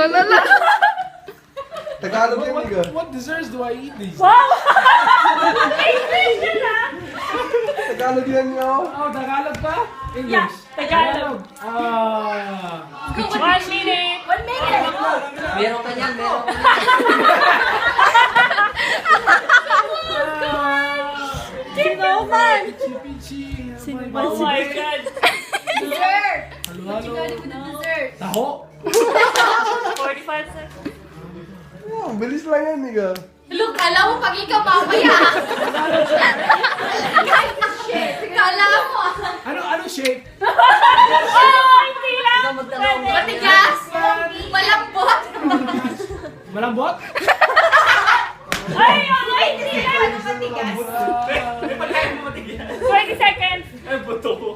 Lalala. Tagalog yan, Niga. What desserts do I eat these? Wow! English yun ah! Tagalog yan, yo. Oh, Tagalog pa? Yeah, English. Tagalog. Ah. 1 minute. 1 minute. Meron ka niyan, meron ka Sinoman! Pichi-pichi. Oh my God! Dessert. Halo-halo. Chicharito with the dessert. Taho. 45 seconds. Oh, bilis lang yan, Niga. Look, kala mo pag ikaw mamaya. Shit. Kala mo. Ano shape? Oh, hindi lang! Ikaw magtanong. Pwede. Matigas. Malambot. Malambot? Ay, hindi lang! Matigas. 20 seconds. Ay, buto ko.